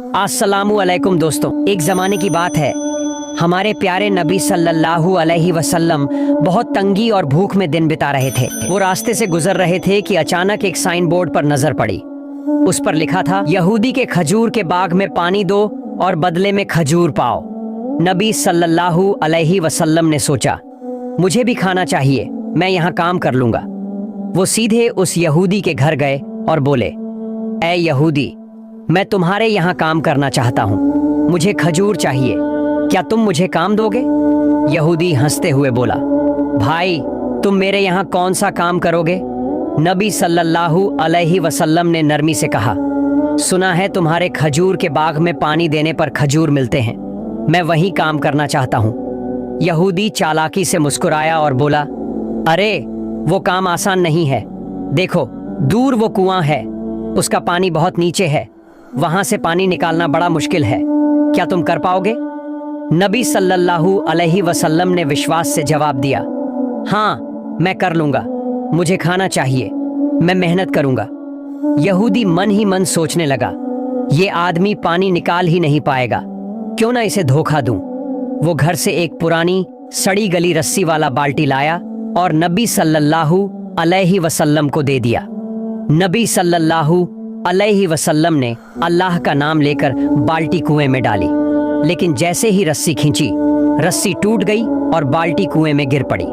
अस्सलामु अलैकुम दोस्तों, एक ज़माने की बात है। हमारे प्यारे नबी सल्लल्लाहु अलैहि वसल्लम बहुत तंगी और भूख में दिन बिता रहे थे। वो रास्ते से गुजर रहे थे कि अचानक एक साइन बोर्ड पर नजर पड़ी। उस पर लिखा था, यहूदी के खजूर के बाग में पानी दो और बदले में खजूर पाओ। नबी सल्लल्लाहु अलैहि वसल्लम ने सोचा, मुझे भी खाना चाहिए, मैं यहाँ काम कर लूंगा। वो सीधे उस यहूदी के घर गए और बोले, ऐ यहूदी, मैं तुम्हारे यहाँ काम करना चाहता हूँ, मुझे खजूर चाहिए, क्या तुम मुझे काम दोगे? यहूदी हंसते हुए बोला, भाई तुम मेरे यहाँ कौन सा काम करोगे? नबी सल्लल्लाहु अलैहि वसल्लम ने नरमी से कहा, सुना है तुम्हारे खजूर के बाग में पानी देने पर खजूर मिलते हैं, मैं वही काम करना चाहता हूँ। यहूदी चालाकी से मुस्कुराया और बोला, अरे वो काम आसान नहीं है, देखो दूर वो कुआं है, उसका पानी बहुत नीचे है, वहां से पानी निकालना बड़ा मुश्किल है, क्या तुम कर पाओगे? नबी सल्लल्लाहु अलैहि वसल्लम ने विश्वास से जवाब दिया, हाँ मैं कर लूंगा, मुझे खाना चाहिए, मैं मेहनत करूंगा। यहूदी मन ही मन सोचने लगा, ये आदमी पानी निकाल ही नहीं पाएगा, क्यों ना इसे धोखा दूं। वो घर से एक पुरानी सड़ी गली रस्सी वाला बाल्टी लाया और नबी सल्लल्लाहु अलैहि वसल्लम को दे दिया। नबी सल्लल्लाहु अलैहि वसल्लम ने अल्लाह का नाम लेकर बाल्टी कुएं में डाली, लेकिन जैसे ही रस्सी खींची, रस्सी टूट गई और बाल्टी कुएं में गिर पड़ी।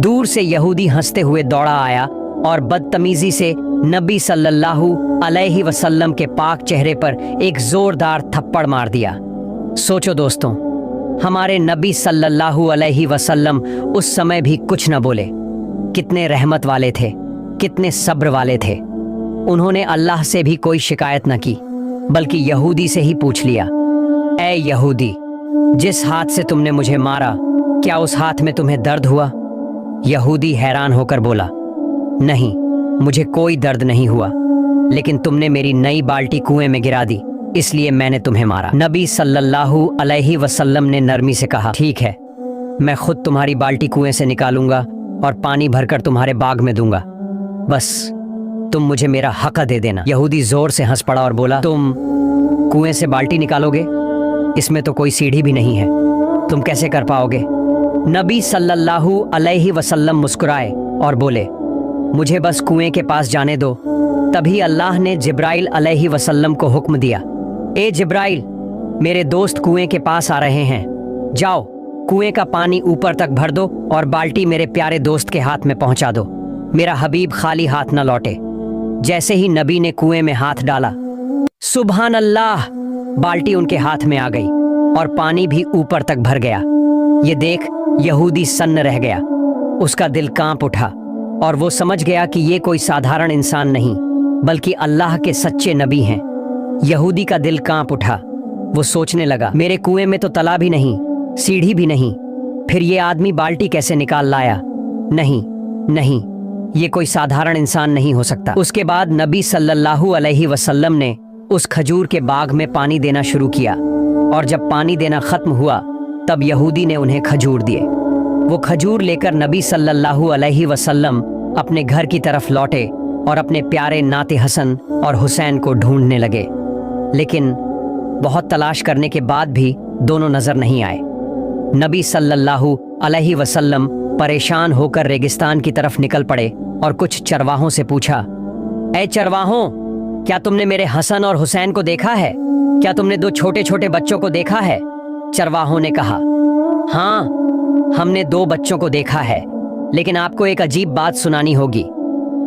दूर से यहूदी हंसते हुए दौड़ा आया और बदतमीजी से नबी सल्लल्लाहु अलैहि वसल्लम के पाक चेहरे पर एक जोरदार थप्पड़ मार दिया। सोचो दोस्तों, हमारे नबी सल्लल्लाहु अलैहि वसल्लम उस समय भी कुछ न बोले। कितने रहमत वाले थे, कितने सब्र वाले थे। उन्होंने अल्लाह से भी कोई शिकायत न की, बल्कि यहूदी से ही पूछ लिया, ऐ यहूदी, जिस हाथ से तुमने मुझे मारा, क्या उस हाथ में तुम्हें दर्द हुआ? यहूदी हैरान होकर बोला, नहीं, मुझे कोई दर्द नहीं हुआ, लेकिन तुमने मेरी नई बाल्टी कुएं में गिरा दी, इसलिए मैंने तुम्हें मारा। नबी सल्लल्लाहु अलैहि वसल्लम ने नरमी से कहा, ठीक है, मैं खुद तुम्हारी बाल्टी कुएं से निकालूंगा और पानी भरकर तुम्हारे बाग में दूंगा, बस तुम मुझे मेरा हक दे देना। यहूदी जोर से हंस पड़ा और बोला, तुम कुएं से बाल्टी निकालोगे? इसमें तो कोई सीढ़ी भी नहीं है, तुम कैसे कर पाओगे? नबी सल्लल्लाहु अलैहि वसल्लम मुस्कुराए और बोले, मुझे बस कुएं के पास जाने दो। तभी अल्लाह ने जिब्राइल अलैहि वसल्लम को हुक्म दिया, ए जिब्राइल, मेरे दोस्त कुएं के पास आ रहे हैं, जाओ कुएं का पानी ऊपर तक भर दो और बाल्टी मेरे प्यारे दोस्त के हाथ में पहुंचा दो, मेरा हबीब खाली हाथ न लौटे। जैसे ही नबी ने कुएं में हाथ डाला, सुभान अल्लाह, बाल्टी उनके हाथ में आ गई और पानी भी ऊपर तक भर गया। ये देख यहूदी सन्न रह गया, उसका दिल कांप उठा और वो समझ गया कि ये कोई साधारण इंसान नहीं, बल्कि अल्लाह के सच्चे नबी हैं। यहूदी का दिल कांप उठा, वो सोचने लगा, मेरे कुएं में तो तला भी नहीं, सीढ़ी भी नहीं, फिर ये आदमी बाल्टी कैसे निकाल लाया? नहीं नहीं, ये कोई साधारण इंसान नहीं हो सकता। उसके बाद नबी सल्लल्लाहु अलैहि वसल्लम ने उस खजूर के बाग में पानी देना शुरू किया और जब पानी देना खत्म हुआ, तब यहूदी ने उन्हें खजूर दिए। वो खजूर लेकर नबी सल्लल्लाहु अलैहि वसल्लम अपने घर की तरफ लौटे और अपने प्यारे नाते हसन और हुसैन को ढूंढने लगे, लेकिन बहुत तलाश करने के बाद भी दोनों नजर नहीं आए। नबी सल्लल्लाहु अलैहि वसल्लम परेशान होकर रेगिस्तान की तरफ निकल पड़े और कुछ चरवाहों से पूछा, ऐ चरवाहों, क्या तुमने मेरे हसन और हुसैन को देखा है? क्या तुमने दो छोटे छोटे बच्चों को देखा है? चरवाहों ने कहा, हाँ, हमने दो बच्चों को देखा है, लेकिन आपको एक अजीब बात सुनानी होगी।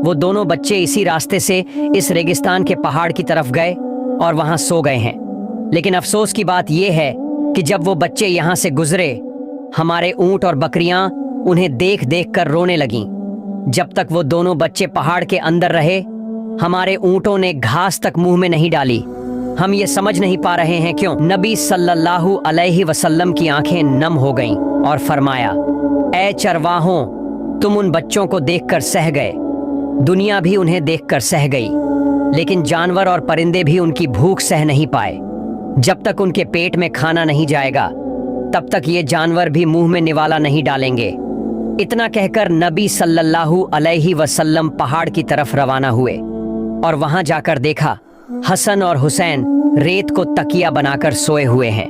वो दोनों बच्चे इसी रास्ते से इस रेगिस्तान के पहाड़ की तरफ गए और वहां सो गए हैं, लेकिन अफसोस की बात यह है कि जब वो बच्चे यहाँ से गुजरे, हमारे ऊंट और बकरियां उन्हें देख देख कर रोने लगीं। जब तक वो दोनों बच्चे पहाड़ के अंदर रहे, हमारे ऊंटों ने घास तक मुंह में नहीं डाली। हम ये समझ नहीं पा रहे हैं क्यों। नबी सल्लल्लाहु अलैहि वसल्लम की आंखें नम हो गईं और फरमाया, ऐ चरवाहों, तुम उन बच्चों को देखकर सह गए, दुनिया भी उन्हें देखकर सह गई, लेकिन जानवर और परिंदे भी उनकी भूख सह नहीं पाए। जब तक उनके पेट में खाना नहीं जाएगा, तब तक ये जानवर भी मुंह में निवाला नहीं डालेंगे। इतना कहकर नबी सल्लल्लाहु अलैहि वसल्लम पहाड़ की तरफ रवाना हुए और वहां जाकर देखा हसन और हुसैन रेत को तकिया बनाकर सोए हुए हैं।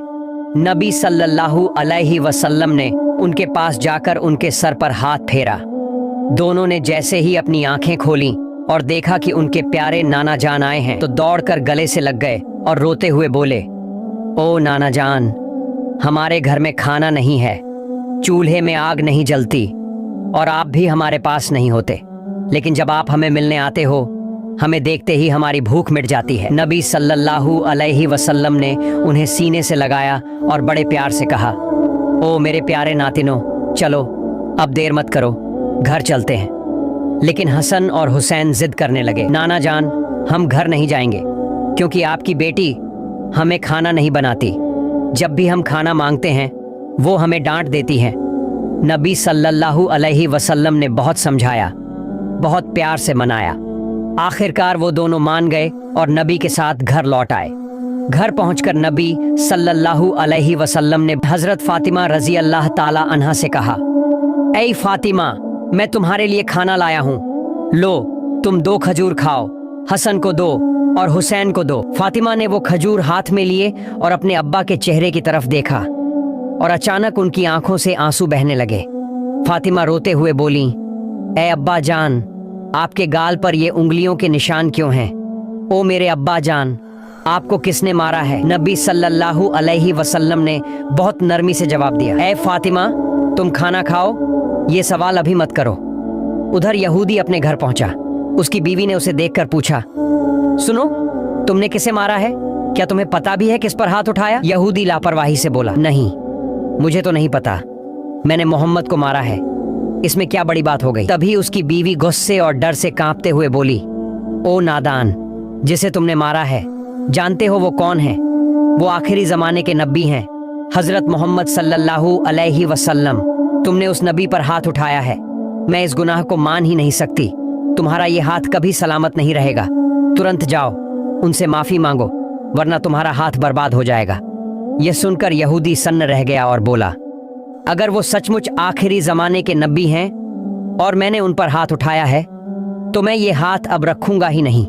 नबी सल्लल्लाहु अलैहि वसल्लम ने उनके पास जाकर उनके सर पर हाथ फेरा। दोनों ने जैसे ही अपनी आंखें खोलीं और देखा कि उनके प्यारे नाना जान आए हैं तो दौड़कर गले से लग गए और रोते हुए बोले, ओ नाना जान, हमारे घर में खाना नहीं है, चूल्हे में आग नहीं जलती और आप भी हमारे पास नहीं होते, लेकिन जब आप हमें मिलने आते हो हमें देखते ही हमारी भूख मिट जाती है। नबी सल्लल्लाहु अलैहि वसल्लम ने उन्हें सीने से लगाया और बड़े प्यार से कहा, ओ मेरे प्यारे नातिनो, चलो अब देर मत करो, घर चलते हैं। लेकिन हसन और हुसैन जिद करने लगे, नाना जान, हम घर नहीं जाएंगे क्योंकि आपकी बेटी हमें खाना नहीं बनाती। जब भी हम खाना मांगते हैं वो हमें डांट देती है। नबी सल्लल्लाहु अलैहि वसल्लम ने बहुत समझाया, बहुत प्यार से मनाया। आखिरकार वो दोनों मान गए और नबी के साथ घर लौट आए। घर पहुंचकर नबी सल्लल्लाहु अलैहि वसल्लम ने हजरत फातिमा रजी अल्लाह ताला अन्हा से कहा, ऐ फातिमा, मैं तुम्हारे लिए खाना लाया हूँ, लो तुम 2 खजूर खाओ, हसन को दो और हुसैन को दो। फातिमा ने वो खजूर हाथ में लिए और अपने अब्बा के चेहरे की तरफ देखा और अचानक उनकी आंखों से आंसू बहने लगे। फातिमा रोते हुए बोली, ऐ अब्बा जान, आपके गाल पर ये उंगलियों के निशान क्यों हैं? ओ मेरे अब्बा जान, आपको किसने मारा है? नबी सल्लल्लाहु अलैहि वसल्लम ने बहुत नरमी से जवाब दिया, ऐ फातिमा, तुम खाना खाओ, ये सवाल अभी मत करो। उधर यहूदी अपने घर पहुंचा। उसकी बीवी ने उसे देखकर पूछा, सुनो, तुमने किसे मारा है? क्या तुम्हें पता भी है किस पर हाथ उठाया? यहूदी लापरवाही से बोला, नहीं, मुझे तो नहीं पता, मैंने मोहम्मद को मारा है, इसमें क्या बड़ी बात हो गई? तभी उसकी बीवी गुस्से और डर से कांपते हुए बोली, ओ नादान, जिसे तुमने मारा है जानते हो वो कौन है? वो आखिरी जमाने के नबी हैं, हजरत मोहम्मद सल्लल्लाहु अलैहि वसल्लम। तुमने उस नबी पर हाथ उठाया है, मैं इस गुनाह को मान ही नहीं सकती। तुम्हारा ये हाथ कभी सलामत नहीं रहेगा। तुरंत जाओ, उनसे माफी मांगो, वरना तुम्हारा हाथ बर्बाद हो जाएगा। यह सुनकर यहूदी सन्न रह गया और बोला, अगर वो सचमुच आखिरी जमाने के नबी हैं और मैंने उन पर हाथ उठाया है तो मैं ये हाथ अब रखूंगा ही नहीं।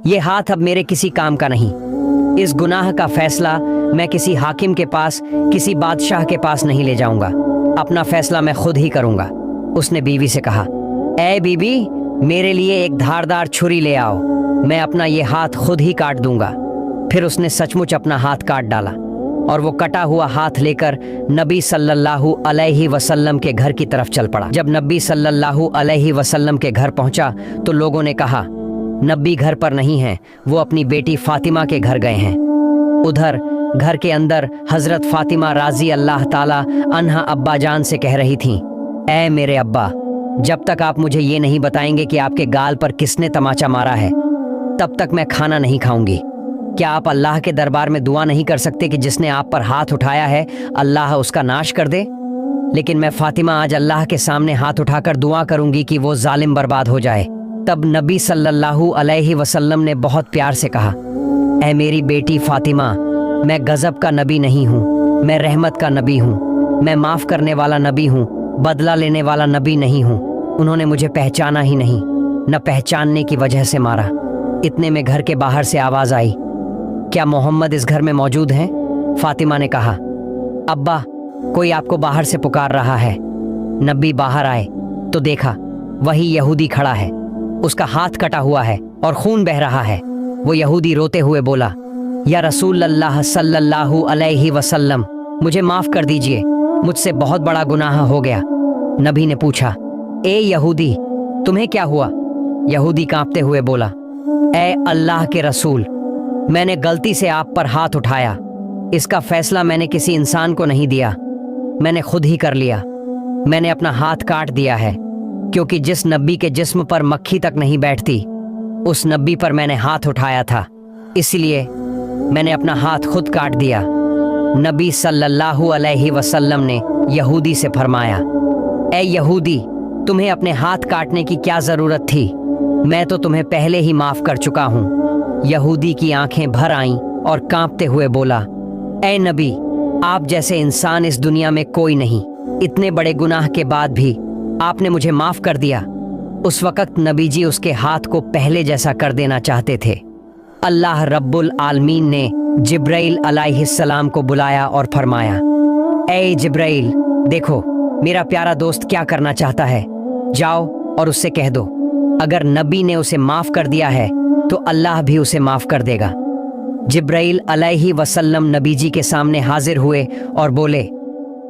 ये हाथ अब मेरे किसी काम का नहीं। इस गुनाह का फैसला मैं किसी हाकिम के पास, किसी बादशाह के पास नहीं ले जाऊंगा। अपना फैसला मैं खुद ही करूंगा। उसने बीवी से कहा, ऐ बीबी, मेरे लिए एक धारदार छुरी ले आओ, मैं अपना ये हाथ खुद ही काट दूंगा। फिर उसने सचमुच अपना हाथ काट डाला और वो कटा हुआ हाथ लेकर नबी सल्लल्लाहु अलैहि वसल्लम के घर की तरफ चल पड़ा। जब नबी सल्लल्लाहु अलैहि वसल्लम के घर पहुंचा तो लोगों ने कहा, नबी घर पर नहीं हैं, वो अपनी बेटी फातिमा के घर गए हैं। उधर घर के अंदर हजरत फातिमा राजी अल्लाह ताला अन्हा अब्बा जान से कह रही थीं, ऐ मेरे अब्बा, जब तक आप मुझे ये नहीं बताएंगे कि आपके गाल पर किसने तमाचा मारा है, तब तक मैं खाना नहीं खाऊंगी। क्या आप अल्लाह के दरबार में दुआ नहीं कर सकते कि जिसने आप पर हाथ उठाया है अल्लाह उसका नाश कर दे? लेकिन मैं फातिमा आज अल्लाह के सामने हाथ उठाकर दुआ करूंगी कि वो जालिम बर्बाद हो जाए। तब नबी सल्लल्लाहु अलैहि वसल्लम ने बहुत प्यार से कहा, ऐ मेरी बेटी फातिमा, मैं गजब का नबी नहीं हूँ, मैं रहमत का नबी हूँ, मैं माफ करने वाला नबी हूँ, बदला लेने वाला नबी नहीं हूँ। उन्होंने मुझे पहचाना ही नहीं, न पहचानने की वजह से मारा। इतने में घर के बाहर से आवाज आई, क्या मोहम्मद इस घर में मौजूद हैं? फातिमा ने कहा, अब्बा, कोई आपको बाहर से पुकार रहा है। नबी बाहर आए तो देखा वही यहूदी खड़ा है, उसका हाथ कटा हुआ है और खून बह रहा है। वो यहूदी रोते हुए बोला, या रसूल अल्लाह सल्लल्लाहु अलैहि वसल्लम, मुझे माफ कर दीजिए, मुझसे बहुत बड़ा गुनाह हो गया। नबी ने पूछा, ए यहूदी, तुम्हें क्या हुआ? यहूदी कांपते हुए बोला, ए अल्लाह के रसूल, मैंने गलती से आप पर हाथ उठाया। इसका फैसला मैंने किसी इंसान को नहीं दिया, मैंने खुद ही कर लिया। मैंने अपना हाथ काट दिया है, क्योंकि जिस नबी के जिस्म पर मक्खी तक नहीं बैठती उस नबी पर मैंने हाथ उठाया था, इसलिए मैंने अपना हाथ खुद काट दिया। नबी सल्लल्लाहु अलैहि वसल्लम ने यहूदी से फरमाया, ए यहूदी, तुम्हें अपने हाथ काटने की क्या जरूरत थी? मैं तो तुम्हें पहले ही माफ कर चुका हूँ। यहूदी की आंखें भर आईं और कांपते हुए बोला, ए नबी, आप जैसे इंसान इस दुनिया में कोई नहीं। इतने बड़े गुनाह के बाद भी आपने मुझे माफ कर दिया। उस वक्त नबी जी उसके हाथ को पहले जैसा कर देना चाहते थे, अल्लाह रब्बुल आलमीन ने जिब्राइल अलैहिस्सलाम को बुलाया और फरमाया, ए जिब्राइल, देखो मेरा प्यारा दोस्त क्या करना चाहता है, जाओ और उससे कह दो अगर नबी ने उसे माफ कर दिया है तो अल्लाह भी उसे माफ कर देगा। जिब्राइल अलैहि वसल्लम नबी जी के सामने हाजिर हुए और बोले,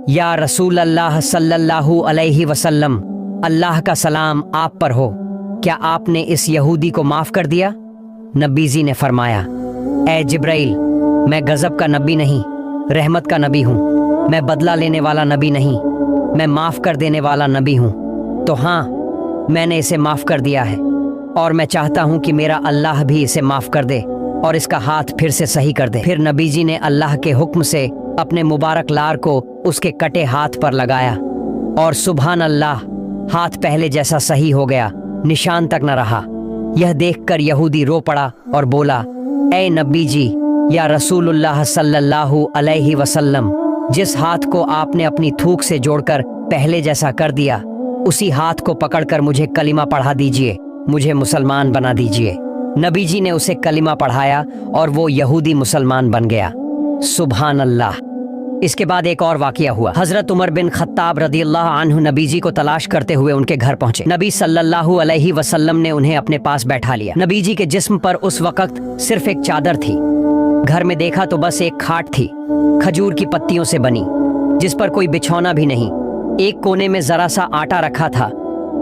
या रसूल अल्लाह सल्लल्लाहु अलैहि वसल्लम, अल्लाह का सलाम आप पर हो, क्या आपने इस यहूदी को माफ कर दिया? नबी जी ने फरमाया, ए जिब्राइल, मैं गजब का नबी नहीं, रहमत का नबी हूँ। मैं बदला लेने वाला नबी नहीं, मैं माफ कर देने वाला नबी हूँ। तो हाँ, मैंने इसे माफ कर दिया है और मैं चाहता हूँ कि मेरा अल्लाह भी इसे माफ कर दे और इसका हाथ फिर से सही कर दे। फिर नबी जी ने अल्लाह के हुक्म से अपने मुबारक लार को उसके कटे हाथ पर लगाया और सुभान अल्लाह, हाथ पहले जैसा सही हो गया, निशान तक न रहा। यह देखकर यहूदी रो पड़ा और बोला, ए नबी जी, या रसूलुल्लाह सल्लल्लाहु अलैहि वसल्लम, जिस हाथ को आपने अपनी थूक से जोड़कर पहले जैसा कर दिया, उसी हाथ को पकड़कर मुझे कलिमा पढ़ा दीजिए, मुझे मुसलमान बना दीजिए। नबी जी ने उसे कलिमा पढ़ाया और वो यहूदी मुसलमान बन गया। सुभान अल्लाह। इसके बाद एक और वाकया हुआ। हजरत उमर बिन खत्ताब रदियल्लाहु अन्हु नबी जी को तलाश करते हुए उनके घर पहुंचे। नबी सल्लल्लाहु अलैहि वसल्लम ने उन्हें अपने पास बैठा लिया। नबी जी के जिस्म पर उस वक्त सिर्फ एक चादर थी। घर में देखा तो बस एक खाट थी, खजूर की पत्तियों से बनी, जिस पर कोई बिछौना भी नहीं। एक कोने में जरा सा आटा रखा था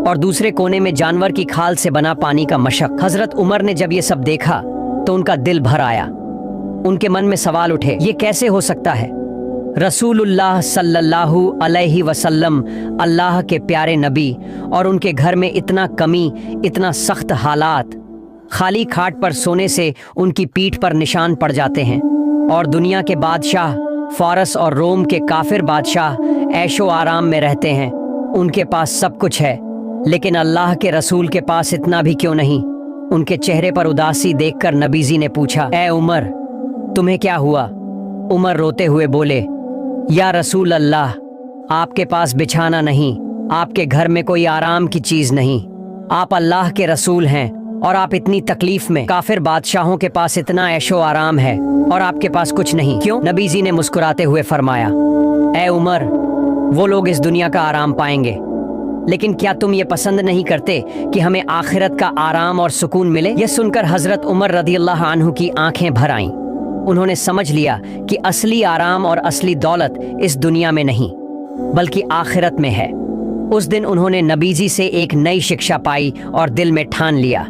और दूसरे कोने में जानवर की खाल से बना पानी का मशक। हजरत उमर ने जब ये सब देखा तो उनका दिल भर आया। उनके मन में सवाल उठे, ये कैसे हो सकता है? रसूलुल्लाह सल्लल्लाहु अलैहि वसल्लम अल्लाह के प्यारे नबी, और उनके घर में इतना कमी, इतना सख्त हालात। खाली खाट पर सोने से उनकी पीठ पर निशान पड़ जाते हैं। और दुनिया के बादशाह, फारस और रोम के काफिर बादशाह ऐशो आराम में रहते हैं, उनके पास सब कुछ है, लेकिन अल्लाह के रसूल के पास इतना भी क्यों नहीं? उनके चेहरे पर उदासी देखकर नबी जी ने पूछा, ए उमर, तुम्हें क्या हुआ? उमर रोते हुए बोले, या रसूल अल्लाह, आपके पास बिछाना नहीं, आपके घर में कोई आराम की चीज नहीं। आप अल्लाह के रसूल हैं और आप इतनी तकलीफ में, काफिर बादशाहों के पास इतना ऐशो आराम है और आपके पास कुछ नहीं, क्यों? नबी जी ने मुस्कुराते हुए फरमाया, ए उमर, वो लोग इस दुनिया का आराम पाएंगे, लेकिन क्या तुम ये पसंद नहीं करते कि हमें आखिरत का आराम और सुकून मिले? यह सुनकर हजरत उमर रदियल्लाहु अन्हु की आंखें भर आईं। उन्होंने समझ लिया कि असली आराम और असली दौलत इस दुनिया में नहीं, बल्कि आखिरत में है। उस दिन उन्होंने नबी जी से एक नई शिक्षा पाई और दिल में ठान लिया,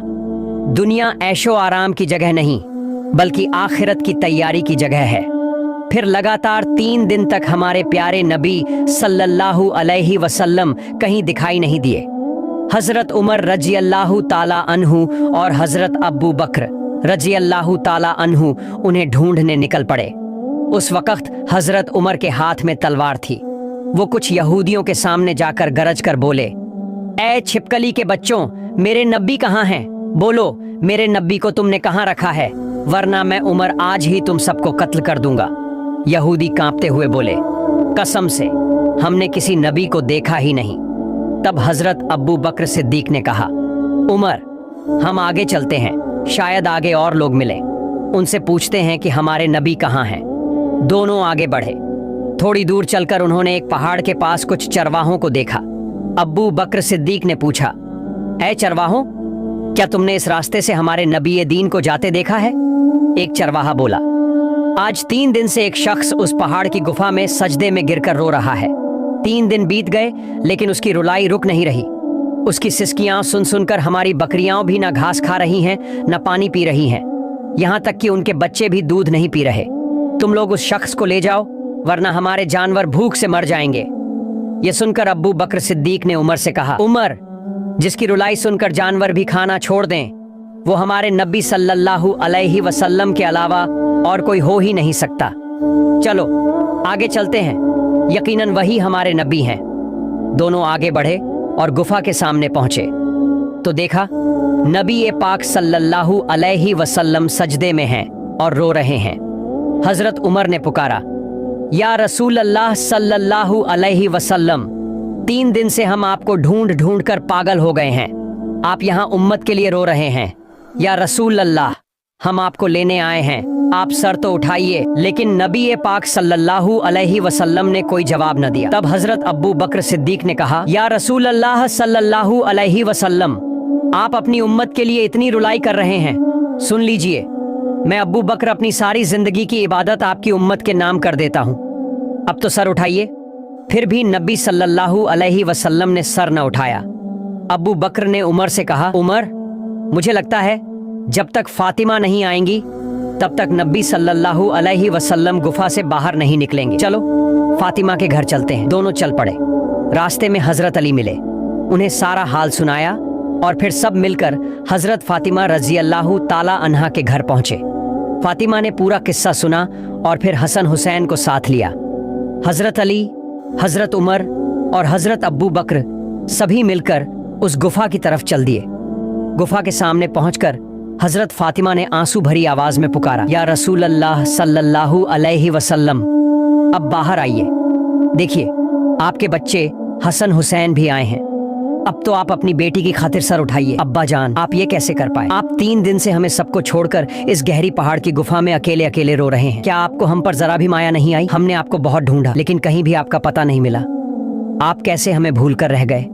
दुनिया ऐशो आराम की जगह नहीं, बल्कि आखिरत की तैयारी की जगह है। फिर लगातार 3 दिन तक हमारे प्यारे नबी सल्लल्लाहु अलैहि वसल्लम कहीं दिखाई नहीं दिए। हजरत उमर रजी अल्लाहु ताला अन्हु और हजरत अब्बू बकर रजी अल्लाहु ताला अन्हु उन्हें ढूंढने निकल पड़े। उस वक्त हजरत उमर के हाथ में तलवार थी। वो कुछ यहूदियों के सामने जाकर गरज कर बोले, ए छिपकली के बच्चों, मेरे नबी कहाँ हैं? बोलो, मेरे नबी को तुमने कहाँ रखा है, वरना मैं उमर आज ही तुम सबको कत्ल कर दूंगा। यहूदी कांपते हुए बोले, कसम से हमने किसी नबी को देखा ही नहीं। तब हजरत अब्बू बकर सिद्दीक ने कहा, उमर, हम आगे चलते हैं, शायद आगे और लोग मिले, उनसे पूछते हैं कि हमारे नबी कहाँ हैं। दोनों आगे बढ़े। थोड़ी दूर चलकर उन्होंने एक पहाड़ के पास कुछ चरवाहों को देखा। अब्बू बकर सिद्दीक ने पूछा, ऐ चरवाहों, क्या तुमने इस रास्ते से हमारे नबी दीन को जाते देखा है? एक चरवाहा बोला, आज 3 दिन से एक शख्स उस पहाड़ की गुफा में सजदे में गिरकर रो रहा है। 3 दिन बीत गए, लेकिन उसकी रुलाई रुक नहीं रही। उसकी सिसकियां सुन सुनकर हमारी बकरियां भी न घास खा रही हैं, न पानी पी रही हैं, यहाँ तक कि उनके बच्चे भी दूध नहीं पी रहे। तुम लोग उस शख्स को ले जाओ, वरना हमारे जानवर भूख से मर जाएंगे। ये सुनकर अब्बू बकर सिद्दीक ने उमर से कहा, उमर, जिसकी रुलाई सुनकर जानवर भी खाना छोड़ दें, वो हमारे नबी सल्लल्लाहु अलैहि वसल्लम के अलावा और कोई हो ही नहीं सकता। चलो आगे चलते हैं, यकीनन वही हमारे नबी हैं। दोनों आगे बढ़े और गुफा के सामने पहुंचे तो देखा नबी पाक सल्लल्लाहु अलैहि वसल्लम सजदे में हैं और रो रहे हैं। हजरत उमर ने पुकारा, या रसूल अल्लाह सल्लल्लाहु अलैहि वसल्लम, 3 दिन से हम आपको ढूंढ ढूंढ कर पागल हो गए हैं। आप यहाँ उम्मत के लिए रो रहे हैं। या रसूल अल्लाह, हम आपको लेने आए हैं, आप सर तो उठाइए। लेकिन नबी पाक सल्लल्लाहु अलैहि वसल्लम ने कोई जवाब न दिया। तब हजरत अब्बू बकर सिद्दीक ने कहा, या रसूल अल्लाह सल्लल्लाहु अलैहि वसल्लम, आप अपनी उम्मत के लिए इतनी रुलाई कर रहे हैं, सुन लीजिए, मैं अब्बू बकर अपनी सारी जिंदगी की इबादत आपकी उम्मत के नाम कर देता हूँ, अब तो सर उठाइए। फिर भी नबी सल्लल्लाहु अलैहि वसल्लम ने सर न उठाया। अब्बू बकर ने उमर से कहा, उमर, मुझे लगता है जब तक फातिमा नहीं आएंगी तब तक नबी सल्लल्लाहु अलैहि वसल्लम गुफा से बाहर नहीं निकलेंगे। चलो फातिमा के घर चलते हैं। दोनों चल पड़े। रास्ते में हजरत अली मिले, उन्हें सारा हाल सुनाया और फिर सब मिलकर हजरत फातिमा रजी अल्लाह ताला अन्हा के घर पहुंचे। फातिमा ने पूरा किस्सा सुना और फिर हसन हुसैन को साथ लिया। हजरत अली, हजरत उमर और हजरत अब्बू बकर सभी मिलकर उस गुफा की तरफ चल दिए। गुफा के सामने पहुंचकर हजरत फातिमा ने आंसू भरी आवाज में पुकारा, या रसूल अल्लाह सल्लल्लाहु अलैहि वसल्लम, अब बाहर आइए, देखिए आपके बच्चे हसन हुसैन भी आए हैं, अब तो आप अपनी बेटी की खातिर सर उठाइए। अब्बा जान, आप ये कैसे कर पाए? आप 3 दिन से हमें सबको छोड़कर इस गहरी पहाड़ की गुफा में अकेले अकेले रो रहे हैं। क्या आपको हम पर जरा भी माया नहीं आई? हमने आपको बहुत ढूंढा लेकिन कहीं भी आपका पता नहीं मिला। आप कैसे हमें भूल कर रह गए?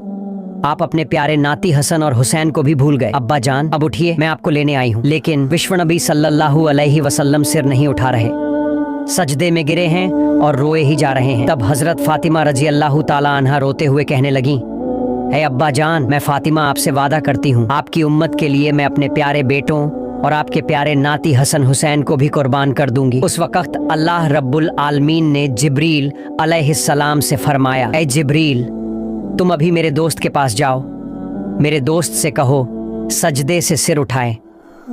आप अपने प्यारे नाती हसन और हुसैन को भी भूल गए। अब्बा जान, अब उठिए, मैं आपको लेने आई हूँ। लेकिन विश्व नबी सल्लल्लाहु अलैहि वसल्लम सिर नहीं उठा रहे, सजदे में गिरे हैं और रोए ही जा रहे हैं। तब हजरत फातिमा रजी अल्लाह ताला अन्हा रोते हुए कहने लगी, ऐ अब्बा जान, मैं फातिमा आपसे वादा करती हूँ, आपकी उम्मत के लिए मैं अपने प्यारे बेटों और आपके प्यारे नाती हसन हुसैन को भी कुर्बान कर दूंगी। उस वक्त अल्लाह रब्बुल आलमीन ने जिब्रील अलैहिस्सलाम से फरमाया, ऐ जिब्रील, तुम अभी मेरे दोस्त के पास जाओ, मेरे दोस्त से कहो सजदे से सिर उठाए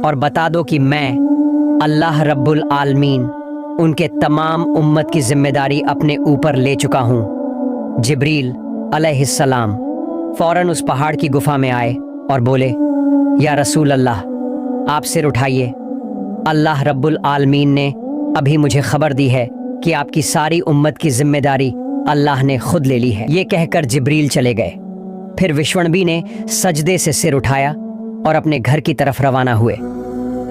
और बता दो कि मैं अल्लाह रब्बुल आलमीन उनके तमाम उम्मत की जिम्मेदारी अपने ऊपर ले चुका हूँ। जिब्रील अलैहिस्सलाम फौरन उस पहाड़ की गुफा में आए और बोले, या रसूल अल्लाह, आप सिर उठाइए, अल्लाह रब्बुल आलमीन ने अभी मुझे खबर दी है कि आपकी सारी उम्मत की जिम्मेदारी अल्लाह ने खुद ले ली है। ये कहकर जिब्रील चले गए। फिर विश्वनबी ने सजदे से सिर उठाया और अपने घर की तरफ रवाना हुए।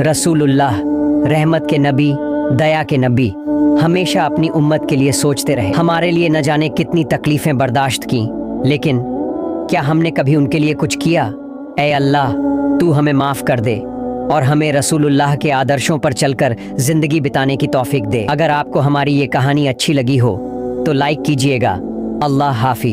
रसूलुल्लाह, रहमत के नबी, दया के नबी, हमेशा अपनी उम्मत के लिए सोचते रहे। हमारे लिए न जाने कितनी तकलीफें बर्दाश्त की, लेकिन क्या हमने कभी उनके लिए कुछ किया? ऐ अल्लाह, तू हमें माफ़ कर दे और हमें रसूलुल्लाह के आदर्शों पर चलकर ज़िंदगी बिताने की तौफीक दे। अगर आपको हमारी ये कहानी अच्छी लगी हो तो लाइक कीजिएगा। अल्लाह हाफिज़।